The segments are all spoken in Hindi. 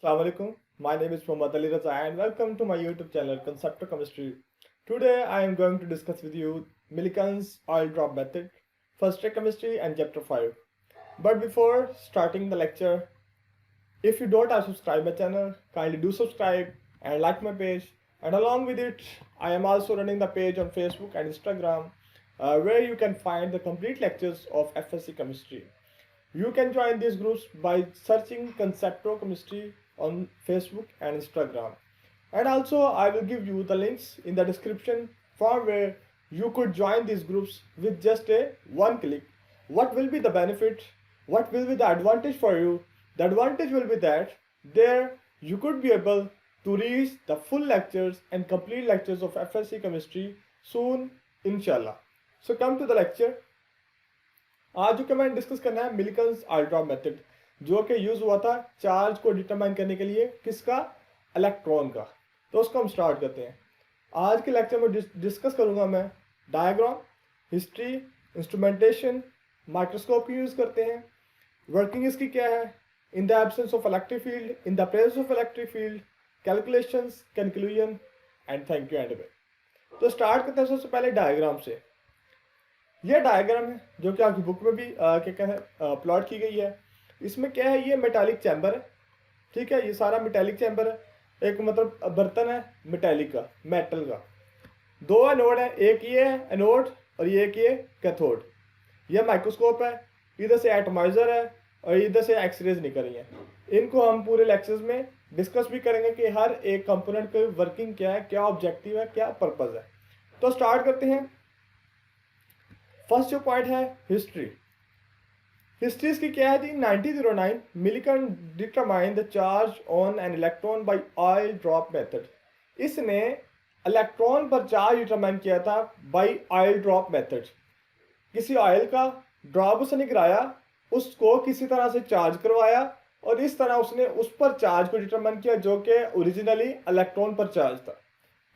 Assalamu alaikum. My name is Mohammad Ali Raza and welcome to my YouTube channel Concept of Chemistry. Today I am going to discuss with you Millikan's oil drop method, first year chemistry and chapter 5. But before starting the lecture, if you don't have subscribed my channel, kindly do subscribe and like my page. And along with it, I am also running the page on Facebook and Instagram where you can find the complete lectures of FSC chemistry. You can join these groups by searching Concepto Chemistry on Facebook and Instagram. And also, I will give you the links in the description from where you could join these groups with just a one click. What will be the benefit? What will be the advantage for you? The advantage will be that there you could be able to reach the full lectures and complete lectures of FSC Chemistry soon, inshallah. So come to the lecture. आज जो कि मैंने डिस्कस करना है मिल्किन्स अल्ट्रा मेथड, जो कि यूज़ हुआ था चार्ज को डिटरमाइन करने के लिए, किसका? इलेक्ट्रॉन का। तो उसको हम स्टार्ट करते हैं। आज के लेक्चर में डिस्कस करूंगा मैं डायग्राम, हिस्ट्री, इंस्ट्रूमेंटेशन, माइक्रोस्कोप की यूज़ करते हैं, वर्किंग इसकी क्या है, in the absence of electric field, in the presence of electric field, calculations, conclusion and thank you and bye. तो स्टार्ट करते हैं सबसे पहले डायग्राम से। यह डायग्राम है जो कि आपकी बुक में भी क्या कहते हैं प्लॉट की गई है। इसमें क्या है, ये मेटालिक चैम्बर है, ठीक है। ये सारा मेटालिक चैम्बर है, एक मतलब बर्तन है मेटालिक का, मेटल का। दो एनोड है, एक ये है एनोड और ये एक ये कैथोड। यह माइक्रोस्कोप है, इधर से एटमाइजर है और इधर से एक्सरेज निकल रही हैं। इनको हम पूरे लेक्चर्स में डिस्कस भी करेंगे कि हर एक कंपोनेंट की वर्किंग क्या है, क्या ऑब्जेक्टिव है, क्या पर्पज़ है। तो स्टार्ट करते हैं। फर्स्ट जो पॉइंट है हिस्ट्री। हिस्ट्री इसकी क्या है थी? 1909 Millikan determine the charge on an electron by oil drop method. इसने इलेक्ट्रॉन पर चार्ज डिटरमाइन किया था बाय ऑयल ड्रॉप मेथड। किसी ऑयल का ड्रॉप उसने गिराया, उसको किसी तरह से चार्ज करवाया और इस तरह उसने उस पर चार्ज को डिटरमाइन किया जो कि ओरिजिनली इलेक्ट्रॉन पर चार्ज था।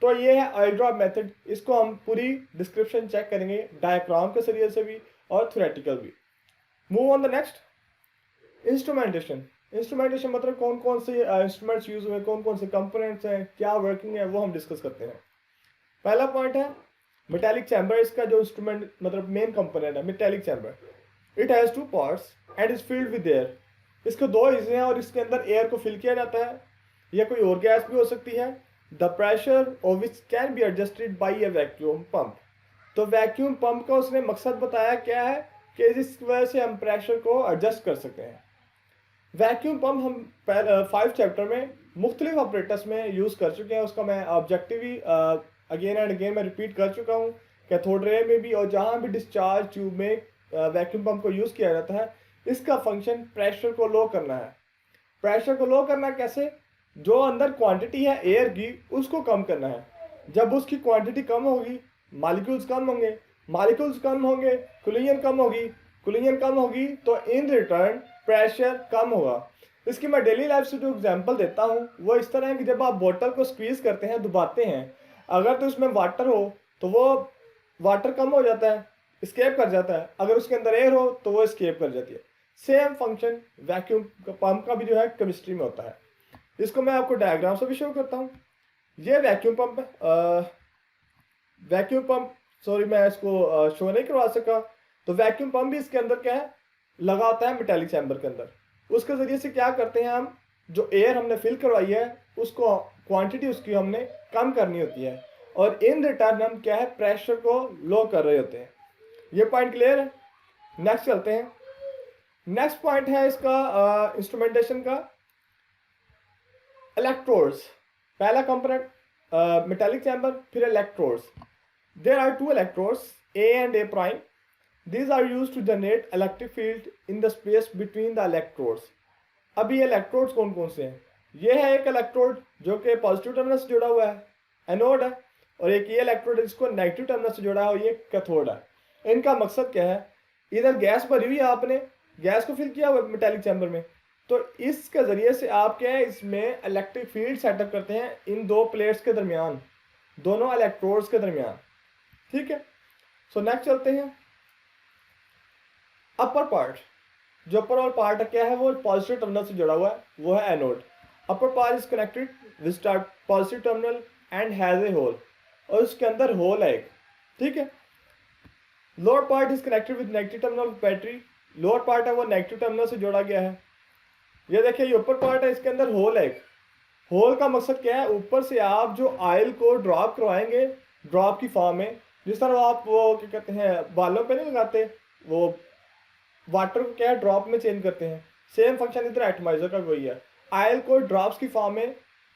तो ये है ऑयल ड्रॉप मेथड। इसको हम पूरी डिस्क्रिप्शन चेक करेंगे डायग्राम के जरिए से भी और थ्योरेटिकल भी। Move on the next. Instrumentation. Instrumentation मतलब कौन कौन से इंस्ट्रूमेंट्स यूज हुए, कौन कौन से कंपोनेंट्स हैं, क्या वर्किंग है, वो हम डिस्कस करते हैं। पहला पॉइंट है मेटालिक चैम्बर। इसका जो इंस्ट्रूमेंट मतलब मेन कंपोनेंट है metallic chamber. It has two parts and is filled with air. इसके दो हिस्से हैं और इसके अंदर एयर को फिल किया जाता है, या कोई और गैस भी हो सकती है। The pressure of which can be adjusted by a vacuum pump। तो वैक्यूम पंप का उसने मकसद बताया क्या है कि जिस वजह से हम प्रेशर को एडजस्ट कर सकते हैं। वैक्यूम पंप हम 5 चैप्टर में मुख्तलिफ ऑपरेटर्स में यूज़ कर चुके हैं। उसका मैं objective he again and again मैं रिपीट कर चुका हूँ, कैथोड रे में भी और जहाँ भी डिस्चार्ज ट्यूब में वैक्यूम पंप को यूज़ किया जाता है। इसका फंक्शन प्रेशर को लो करना है। प्रेशर को लो करना कैसे? जो अंदर क्वांटिटी है एयर की उसको कम करना है। जब उसकी क्वांटिटी कम होगी, मालिक्यूल्स कम होंगे, मालिक्यूल्स कम होंगे, कुलियन कम होगी, कुलियन कम होगी, तो इन रिटर्न प्रेशर कम होगा। इसकी मैं डेली लाइफ से जो एग्जांपल देता हूँ वो इस तरह है कि जब आप बोतल को स्क्वीज करते हैं, दबाते हैं, अगर तो उसमें वाटर हो तो वो वाटर कम हो जाता है, स्केप कर जाता है। अगर उसके अंदर एयर हो तो वो स्केप कर जाती है। सेम फंक्शन वैक्यूम पंप का भी जो है केमिस्ट्री में होता है। इसको मैं आपको डायग्राम से भी शो करता हूँ। ये वैक्यूम पंप है। वैक्यूम पंप, सॉरी मैं इसको शो नहीं करवा सका। तो वैक्यूम पंप भी इसके अंदर क्या है, लगा होता है मेटालिक चैम्बर के अंदर। उसके ज़रिए से क्या करते हैं हम, जो एयर हमने फिल करवाई है उसको क्वांटिटी उसकी हमने कम करनी होती है और इन रिटर्न हम क्या है प्रेशर को लो कर रहे होते हैं। ये पॉइंट क्लियर है। नेक्स्ट चलते हैं। नेक्स्ट पॉइंट है इसका इंस्ट्रूमेंटेशन का, इलेक्ट्रोड्स। पहला कंपोनेंट मेटालिक चैम्बर, फिर electrodes. There are 2 electrodes A and A prime. These are used to generate electric field in the space between the electrodes। अब ये इलेक्ट्रोड्स कौन कौन से हैं? ये है एक इलेक्ट्रोड जो कि पॉजिटिव टर्मिनल से जुड़ा हुआ है, एनोड है, और एक ये इलेक्ट्रोड जिसको नेगेटिव टर्मिनल से जुड़ा है और ये कैथोड है। इनका मकसद क्या है? इधर गैस भरी हुई है, आपने गैस को फिल किया हुआ मेटालिक चैम्बर में, तो इसके ज़रिए से आप क्या है इसमें इलेक्ट्रिक फील्ड सेटअप करते हैं इन दो प्लेट्स के दरमियान, दोनों इलेक्ट्रोड्स के दरमियान, ठीक है। सो नेक्स्ट चलते हैं। अपर पार्ट, जो अपर वाला पार्ट क्या है वो पॉजिटिव टर्मिनल से जुड़ा हुआ है, वो है anode. Upper part is connected with positive terminal and has a hole, और उसके अंदर होल है एक, ठीक है। Lower part is connected with negative terminal of battery, lower part है वो नेगेटिव टर्मिनल से जोड़ा गया है। ये देखिए ये ऊपर पार्ट है, इसके अंदर होल है एक। होल का मकसद क्या है, ऊपर से आप जो ऑयल को ड्रॉप करवाएंगे ड्रॉप की फॉर्म में, जिस तरह आप वो क्या कहते हैं बालों पे नहीं लगाते, वो वाटर को क्या है ड्रॉप में चेंज करते हैं, सेम फंक्शन इधर एटमाइजर का वही है। ऑयल को ड्रॉप्स की फॉर्म में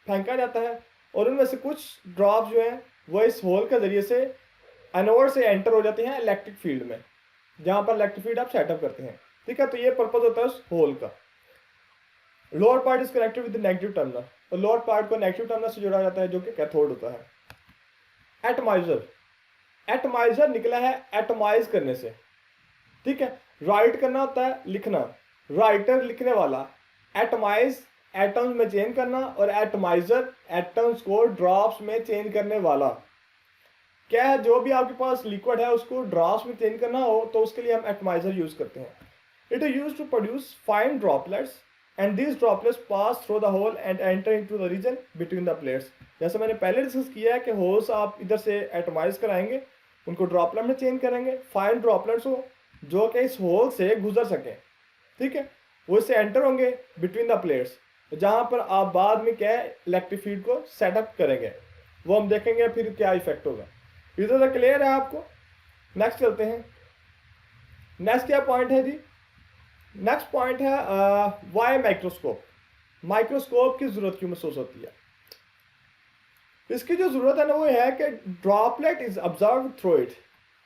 फेंका जाता है और उनमें से कुछ ड्रॉप जो हैं वो इस होल के जरिए से एनोड से एंटर हो जाते हैं इलेक्ट्रिक फील्ड में, जहाँ पर इलेक्ट्रिक फील्ड आप सेटअप करते हैं, ठीक है। तो ये पर्पज होता है उस होल का। Lower part is connected with negative terminal, और लोअर पार्ट को नेगेटिव टर्मिनल से जोड़ा जाता है जो कि कैथोड होता है। एटमाइजर, एटमाइजर निकला है एटमाइज करने से, ठीक है। राइट करना होता है लिखना, राइटर लिखने वाला, एटमाइज एटम्स में चेंज करना, और एटमाइजर एटम्स को ड्रॉप्स में चेंज करने वाला। क्या है, जो भी आपके पास लिक्विड है उसको ड्रॉप्स में चेंज करना हो तो उसके लिए हम एटमाइजर यूज करते हैं। It is use to produce fine droplets and these droplets pass through the hole and enter into the region between the plates. जैसे मैंने पहले डिस्कस किया है कि होल्स आप इधर से एटमाइज कराएंगे, उनको ड्रॉपलेट में चेंज करेंगे, फाइन ड्रॉपलेट्स हो जो कि इस होल से गुजर सकें, ठीक है, वो इससे एंटर होंगे बिटवीन द प्लेट्स, जहाँ पर आप बाद में क्या है इलेक्ट्रिक फील्ड को सेटअप करेंगे, वो हम देखेंगे फिर क्या इफेक्ट होगा। इधर तक क्लियर है आपको। नेक्स्ट चलते हैं। नेक्स्ट क्या पॉइंट है जी, नेक्स्ट पॉइंट है वाई माइक्रोस्कोप। माइक्रोस्कोप की जरूरत क्यों महसूस होती है? इसकी जो जरूरत है ना वो है कि droplet is observe through it.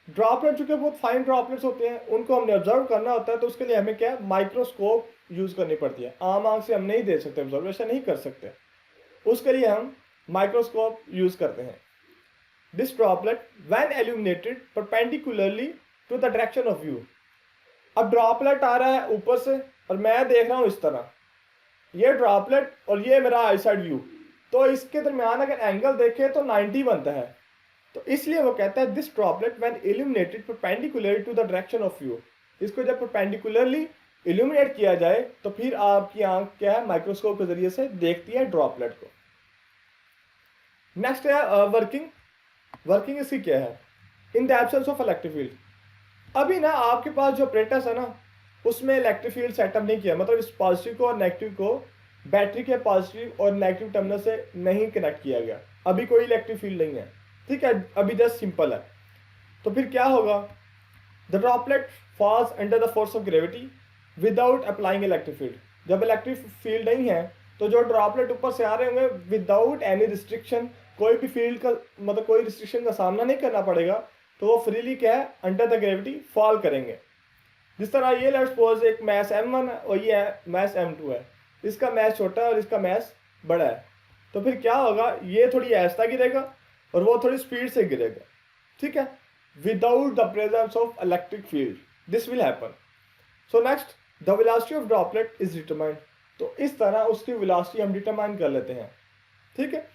Droplet चूंकि बहुत फाइन ड्रॉपलेट्स होते हैं उनको हमने ऑब्जर्व करना होता है, तो उसके लिए हमें क्या माइक्रोस्कोप यूज करनी पड़ती है। आम आंख से हम नहीं दे सकते, ऑब्जर्वेशन नहीं कर सकते, उसके लिए हम माइक्रोस्कोप यूज करते हैं। This droplet when illuminated perpendicularly to the direction of view. अब ड्रॉपलेट आ रहा है ऊपर से और मैं देख रहा हूँ इस तरह, ये ड्रॉपलेट और ये मेरा आईसाइड व्यू, तो इसके दरमियान अगर एंगल देखें तो 90 बनता है। तो इसलिए वो कहता है this droplet when illuminated perpendicularly to the direction of view. इसको जब परपेंडिकुलरली इल्यूमिनेट किया जाए तो फिर आपकी आंख क्या है माइक्रोस्कोप के जरिए से देखती है ड्रॉपलेट को। नेक्स्ट है वर्किंग। वर्किंग इसकी क्या है, in the absence of electric field. अभी ना आपके पास जो अपरेटस है ना उसमें इलेक्ट्रिक फील्ड सेटअप नहीं किया, मतलब इस पॉजिटिव को और नेगेटिव को बैटरी के पॉजिटिव और नेगेटिव टर्मिनल से नहीं कनेक्ट किया गया, अभी कोई इलेक्ट्रिक फील्ड नहीं है, ठीक है, अभी जस्ट सिंपल है। तो फिर क्या होगा, the droplet falls under the force of gravity without applying electric field. जब इलेक्ट्रिक फील्ड नहीं है तो जो ड्रॉपलेट ऊपर से आ रहे होंगे विदाउट एनी रिस्ट्रिक्शन, कोई भी फील्ड का मतलब कोई रिस्ट्रिक्शन का सामना नहीं करना पड़ेगा, तो वो फ्रीली क्या है अंडर द ग्रेविटी फॉल करेंगे। जिस तरह ये लेट्स सपोज एक मैस m1 है और ये मैस m2 है, इसका मैस छोटा है और इसका मैस बड़ा है, तो फिर क्या होगा, ये थोड़ी ऐसा गिरेगा और वो थोड़ी स्पीड से गिरेगा, ठीक है, without the presence of electric field this will happen. So next the velocity of droplet is determined. तो इस तरह उसकी वेलोसिटी हम डिटरमाइन कर लेते हैं, ठीक है।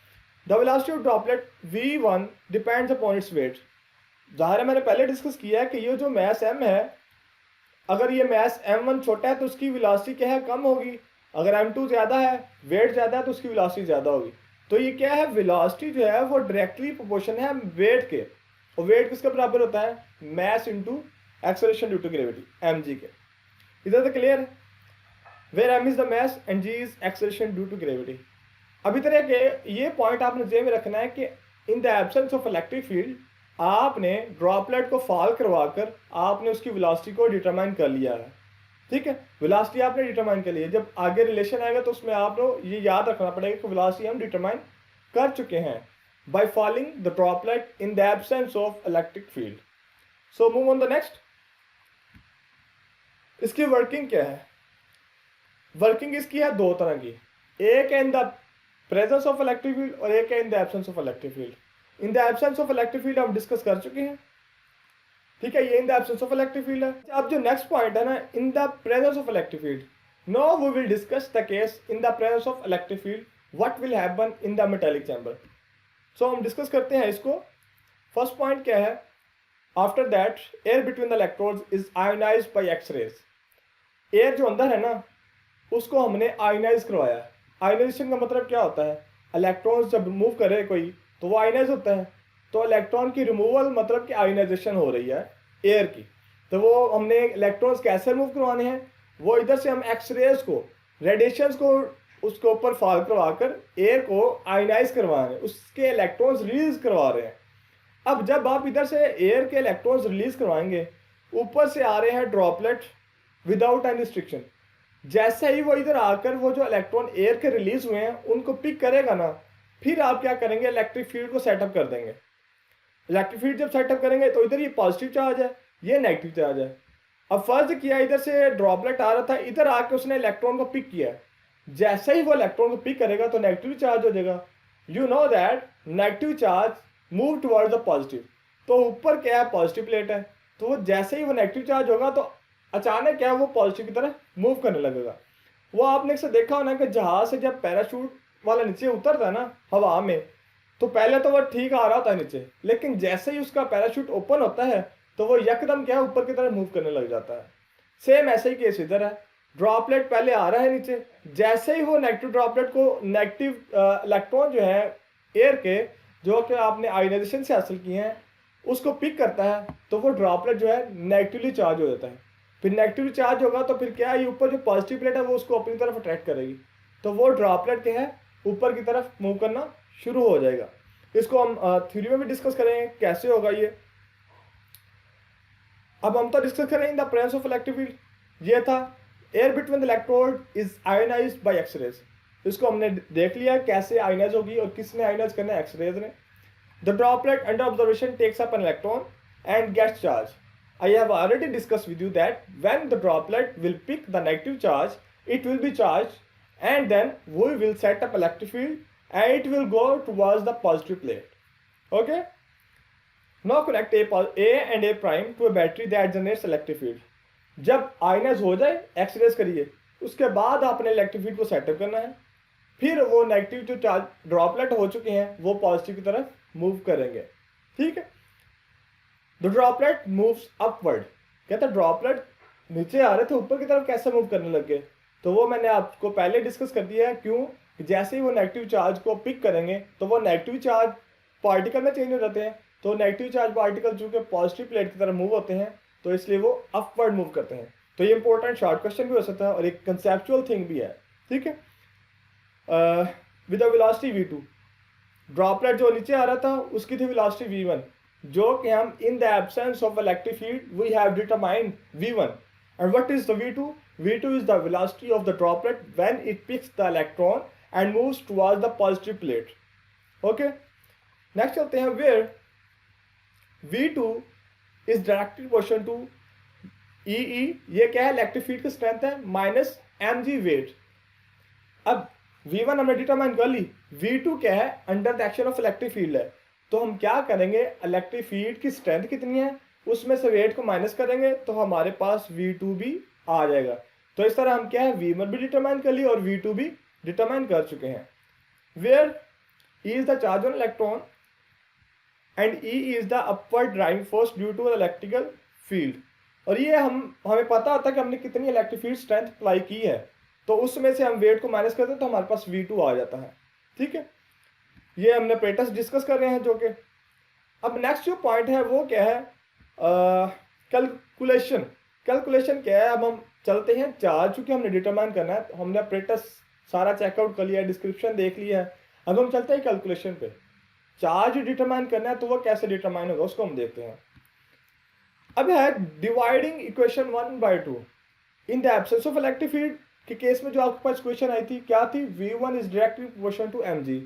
The velocity of droplet v1 depends upon its weight. जाहिर है मैंने पहले डिस्कस किया है कि ये जो मैस m है, अगर ये मैस m1 छोटा है तो उसकी वेलोसिटी क्या है कम होगी, अगर m2 ज़्यादा है वेट ज़्यादा है तो उसकी वेलोसिटी ज़्यादा होगी। तो ये क्या है, वेलोसिटी जो है वो डायरेक्टली प्रोपोर्शन है वेट के, और वेट किसके बराबर होता है, mass into acceleration due to gravity mg के। इधर तक क्लियर है, where m is the mass and g is acceleration due to gravity. अभी तरह के ये पॉइंट आपने जेब में रखना है कि इन the absence of electric field आपने ड्रॉपलेट को फॉल करवाकर आपने उसकी वेलोसिटी को डिटरमाइन कर लिया है, ठीक है, वेलोसिटी आपने डिटरमाइन कर लिया है। जब आगे रिलेशन आएगा तो उसमें आपको ये याद रखना पड़ेगा कि वेलोसिटी हम डिटरमाइन कर चुके हैं by falling the droplet in the absence of electric field. So move on the next. इसकी वर्किंग क्या है, वर्किंग इसकी है दो तरह की, एक है in the presence of electric field और एक है in the absence of electric field. In the absence of electric field हम डिस्कस कर चुके हैं, ठीक है, ये in the absence of electric field है। अब जो नेक्स्ट पॉइंट है ना, in the presence of electric field, now we will discuss the case in the presence of electric field what will happen in the metallic chamber. So हम डिस्कस करते हैं इसको। फर्स्ट पॉइंट क्या है, after that air between the electrodes is ionised by X rays. Air जो अंदर है ना उसको हमने आयोनाइज करवाया, आयनाइजेशन का मतलब क्या होता है? इलेक्ट्रॉन्स जब मूव करे कोई तो वो आयनाइज होता है। तो इलेक्ट्रॉन की रिमूवल मतलब कि आयनाइजेशन हो रही है एयर की। तो वो हमने इलेक्ट्रॉन्स कैसे रिमूव करवाने हैं? वो इधर से हम एक्सरेज को, रेडिएशंस को उसके ऊपर फॉल करवा कर एयर को आयनाइज करवा रहे हैं, उसके इलेक्ट्रॉन्स रिलीज करवा रहे हैं। अब जब आप इधर से एयर के इलेक्ट्रॉन्स रिलीज करवाएंगे, ऊपर से आ रहे हैं ड्रॉपलेट विदाउट एनी रिस्ट्रिक्शन। जैसे ही वो इधर आकर वो जो इलेक्ट्रॉन एयर के रिलीज हुए हैं उनको पिक करेगा ना, फिर आप क्या करेंगे? इलेक्ट्रिक फील्ड को सेटअप कर देंगे। इलेक्ट्रिक फील्ड जब सेटअप करेंगे तो इधर ये पॉजिटिव चार्ज है, ये नेगेटिव चार्ज है। अब फर्ज किया इधर से ड्रॉपलेट आ रहा था, इधर आके उसने इलेक्ट्रॉन को पिक किया। जैसे ही वो इलेक्ट्रॉन को पिक करेगा तो नेगेटिव चार्ज हो जाएगा। You know that negative charge move towards the positive. तो ऊपर क्या है? पॉजिटिव प्लेट है। तो वो जैसे ही वो नेगेटिव चार्ज होगा तो अचानक क्या है? वो पॉजिटिव की तरफ मूव करने लगेगा। वो आपने से देखा होना कि जहाज से जब पैराशूट वाला नीचे उतरता है ना हवा में, तो पहले तो वो ठीक आ रहा होता है नीचे, लेकिन जैसे ही उसका पैराशूट ओपन होता है तो वो यकदम क्या है? ऊपर की तरफ मूव करने लग जाता है। सेम ऐसे ही केस इधर है। ड्रॉपलेट पहले आ रहा है नीचे, जैसे ही वो नेगेटिव ड्रॉपलेट को नेगेटिव इलेक्ट्रॉन जो है एयर के, जो कि आपने आयोनाइजेशन से हासिल किए हैं, उसको पिक करता है, तो वो ड्रॉपलेट जो है नेगेटिवली चार्ज हो जाता है। फिर नेगेटिवली चार्ज होगा तो फिर क्या है? ये ऊपर जो पॉजिटिव प्लेट है वो उसको अपनी तरफ अट्रैक्ट करेगी, तो वो ड्रॉपलेट क्या है? ऊपर की तरफ मूव करना शुरू हो जाएगा। इसको हम थ्योरी में भी डिस्कस करेंगे कैसे होगा ये। अब हम तो डिस्कस करेंगे in the presence of electric field. ये था air between the electrode is ionised by X rays. इसको हमने देख लिया कैसे आयोनाइज होगी और किसने आयोनाइज करना है? एक्सरेज ने। The droplet under observation takes up an electron and gets charge. I have already discussed with you that when the droplet will pick the negative charge, it will be charged, and then we will set up electric field and it will go towards the positive plate. Okay? Now connect A and A prime to a battery that generates electric field. जब आयनाइज हो जाए, एक्सरेज करिए, उसके बाद आपने इलेक्ट्रिक फील्ड को सेटअप करना है। फिर वो नेगेटिव जो चार्ज ड्रॉपलेट हो चुके हैं वो पॉजिटिव की तरफ मूव करेंगे। ठीक है? The droplet moves upward. कहता है ड्रॉपलेट नीचे आ रहे थे, ऊपर की तरफ कैसे मूव करने लगे? तो वो मैंने आपको पहले डिस्कस कर दिया है। क्यों? जैसे ही वो नेगेटिव चार्ज को पिक करेंगे तो वो नेगेटिव चार्ज पार्टिकल में चेंज हो जाते हैं। तो नेगेटिव चार्ज पार्टिकल चूंकि पॉजिटिव प्लेट की तरफ मूव होते हैं तो इसलिए वो अपवर्ड मूव करते हैं। तो ये इंपॉर्टेंट शॉर्ट क्वेश्चन भी हो सकता है और एक कंसेप्चुअल थिंग भी है। ठीक है? With the velocity v2, droplet जो नीचे आ रहा था उसकी थी वेलोसिटी v1, जो कि हम in the absence of electric field we have determined v1। And what is the v2? v2 is the velocity of the droplet when it picks the electron and moves towards the positive plate. Okay? Next चलते हैं where v2 is directly proportional to EE। ये क्या है? इलेक्ट्रिक फील्ड की स्ट्रेंथ है माइनस mg वेट। अब v1 हमने डिटरमाइन कर ली, v2 क्या है? Under the action of electric field है। तो हम क्या करेंगे? इलेक्ट्रिक फील्ड की स्ट्रेंथ कितनी है उसमें से वेट को माइनस करेंगे तो हमारे पास v2 भी आ जाएगा। तो इस तरह हम क्या है? v1 भी डिटरमाइन कर ली और v2 भी डिटरमाइन कर चुके हैं। Where E is the charge on electron and E is the upward driving force due to the electrical field। और ये हमें पता होता है कि हमने कितनी इलेक्ट्रिक फील्ड स्ट्रेंथ अप्लाई की है, तो उसमें से हम वेट को माइनस करते हैं तो हमारे पास v2 आ जाता है। ठीक है? ये हमने प्रेटस डिस्कस कर रहे हैं जो कि। अब नेक्स्ट जो पॉइंट है वो क्या है? कैलकुलेशन। कैलकुलेशन क्या है? अब हम चलते हैं चार्ज, चूंकि हमने डिटरमाइन करना है, तो हमने प्रेटस सारा चेकआउट कर लिया, डिस्क्रिप्शन देख लिया है। अब हम चलते हैं कैलकुलेशन पे। चार्ज डिटरमाइन करना है तो वो कैसे डिटरमाइन होगा उसको हम देखते हैं। अब है dividing equation 1/2। In the absence of electric field के केस में जो आपके पास इक्वेशन आई थी क्या थी? v1 is directly proportional to mg।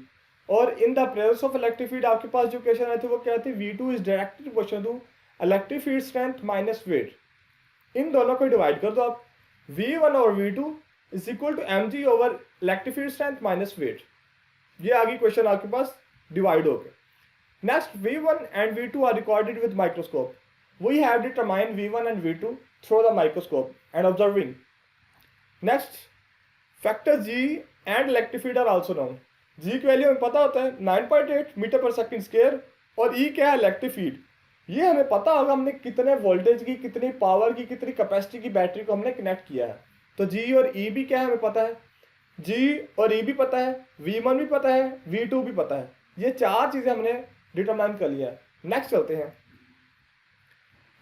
और in the presence of electric field आपके पास जो इक्वेशन आई थी वो क्या थी? v2 is directly proportional to electric field strength minus weight. इन दोनों को डिवाइड कर दो आप। v1 और v2 is equal to mg over electric field strength minus weight. ये आगे क्वेश्चन आपके पास डिवाइड हो गए। Next v1 and v2 are recorded with microscope. We have determined v1 and v2 through the microscope and observing. Next, factor g and electric field are also known. g की वैल्यू हमें पता होता है 9.8 मीटर पर सेकंड स्क्वायर और e क्या है? Electric field. ये हमें पता होगा हमने कितने वोल्टेज की, कितनी पावर की, कितनी कैपेसिटी की बैटरी को हमने कनेक्ट किया है। तो g और e भी क्या है हमें पता है। जी और ई भी पता है, V1 भी पता है, V2 भी पता है। ये चार चीज़ें हमने डिटरमाइन कर लिया है। नेक्स्ट चलते हैं।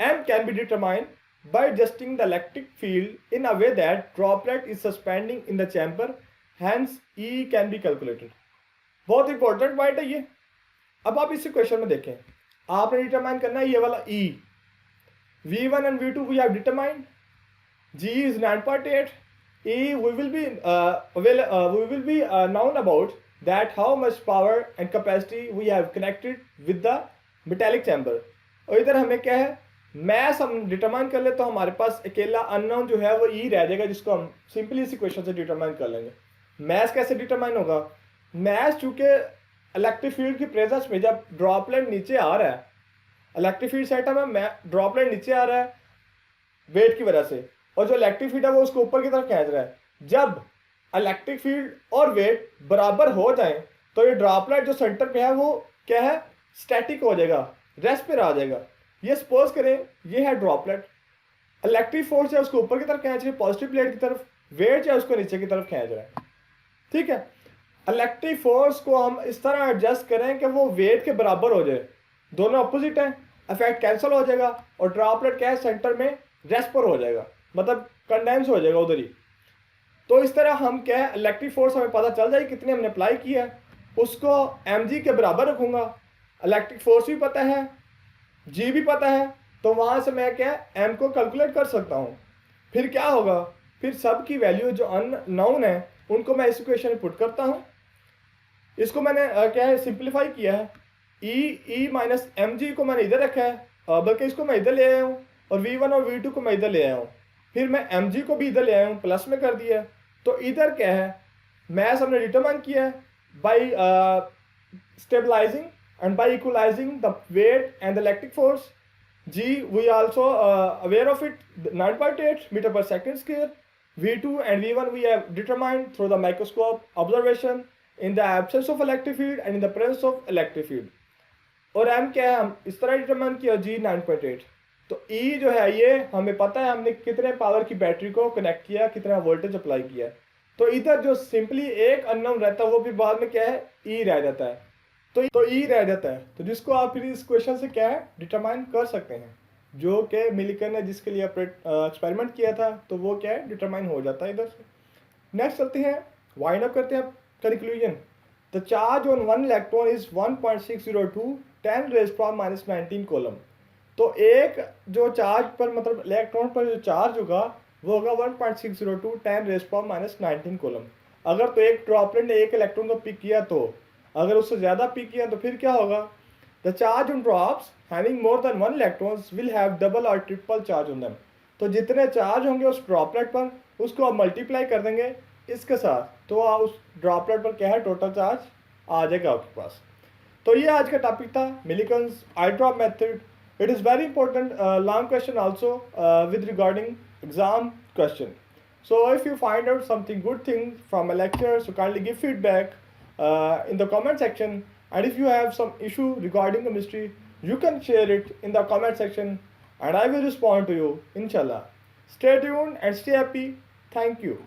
M can be determined by adjusting the electric field in a way that droplet is suspending in the chamber, hence E can be calculated। बहुत इंपॉर्टेंट पॉइंट है ये। अब आप इसी क्वेश्चन में देखें, आपने डिटरमाइन करना है ये वाला E। V1 and V2 we have determined, G is 9.8, E we will be known about that how much power and capacity we have connected with the metallic chamber। और इधर हमें क्या है, मैथ हम डिटरमाइन कर ले तो हमारे पास अकेला अननोन जो है वो ई रह जाएगा, जिसको हम सिंपली इसी क्वेश्चन से डिटरमाइन कर लेंगे। मैथ कैसे डिटरमाइन होगा, मैथ चूंकि इलेक्ट्रिक फील्ड की प्रेजेंस में जब ड्रॉपलेट नीचे आ रहा है, इलेक्ट्रिक फील्ड सेटअप में ड्रॉपलेट नीचे आ रहा है वेट की वजह से, और जो इलेक्ट्रिक फील्ड है वो उसको ऊपर की तरफ खींच रहा है। जब इलेक्ट्रिक फील्ड और वेट बराबर हो जाए तो ये ड्रॉपलेट जो सेंटर पे है वो क्या है, स्टैटिक हो जाएगा, रेस्ट पे आ जाएगा। ये सपोज करें ये है ड्रॉपलेट, इलेक्ट्रिक फोर्स है उसको ऊपर की तरफ खींच रही है पॉजिटिव प्लेट की तरफ, वेट है उसको नीचे की तरफ खींच रहा है। ठीक है, इलेक्ट्रिक फोर्स को हम इस तरह एडजस्ट करें कि वो वेट के बराबर हो जाए, दोनों अपोजिट हैं, इफेक्ट कैंसिल हो जाएगा और ड्रॉपलेट क्या है सेंटर में रेस्ट पर हो जाएगा, मतलब कंडेंस हो जाएगा उधर ही। तो इस तरह हम क्या है, इलेक्ट्रिक फोर्स हमें पता चल जाए कितने हमने अप्लाई किया है, उसको mg के बराबर रखूंगा, इलेक्ट्रिक फोर्स भी पता है, g भी पता है, तो वहाँ से मैं क्या है m को कैलकुलेट कर सकता हूँ। फिर क्या होगा, फिर सब की वैल्यू जो अननोन है उनको मैं इस इक्वेशन में पुट करता हूँ। इसको मैंने क्या है सिंप्लीफाई किया है, ई माइनस एम जी को मैंने इधर रखा है, बल्कि इसको मैं इधर ले आया हूँ, और V1 और V2 को मैं इधर ले आया हूँ, फिर मैं एम जी को भी इधर ले आया हूँ, प्लस में कर दिया। तो इधर क्या है, मैथ हमने डिटरमाइन किया है by stabilising and by equalizing the weight and the electric force। G we also aware of it, 9.8 meter per second square। V2 and V1 we have determined through the microscope observation in the absence of electric field and in the presence of electric field। और M क्या है, हम इस तरह डिटरमाइन किया, G 9.8। तो E जो है ये हमें पता है हमने कितने पावर की बैटरी को कनेक्ट किया, कितना वोल्टेज अप्लाई किया। तो इधर जो सिंपली एक अननोन रहता है वो भी बाद में क्या है E रह जाता है, तो ई रह जाता है। तो जिसको आप फिर इस क्वेश्चन से क्या है डिटरमाइन कर सकते हैं, जो कि मिलिकन ने जिसके लिए एक्सपेरिमेंट किया था, तो वो क्या है डिटरमाइन हो जाता है इधर से। नेक्स्ट चलते हैं, वाइंड अप करते हैं conclusion. The charge on one electron is 1.602 10⁻⁻19 coulomb. तो एक जो चार्ज पर मतलब इलेक्ट्रॉन पर जो चार्ज होगा वो होगा 1.602 10⁻⁻19 कोलम। अगर तो एक ड्रॉपलेट ने एक इलेक्ट्रॉन को पिक किया, तो अगर उससे ज़्यादा पिक किया तो फिर क्या होगा, the charge on drops having more than 1 electrons will have double और ट्रिपल चार्ज ऑन देम। तो जितने चार्ज होंगे उस ड्रॉपलेट पर उसको आप मल्टीप्लाई कर देंगे इसके साथ, तो उस ड्रॉपलेट पर क्या है टोटल चार्ज आ जाएगा आपके पास। तो ये आज का टॉपिक था, Millikan's I drop method. It is very important long question also with regarding exam question. So if you find out something good thing from a lecture, so kindly give feedback in the comment section, and if you have some issue regarding chemistry you can share it in the comment section and I will respond to you inshallah. Stay tuned and stay happy. Thank you.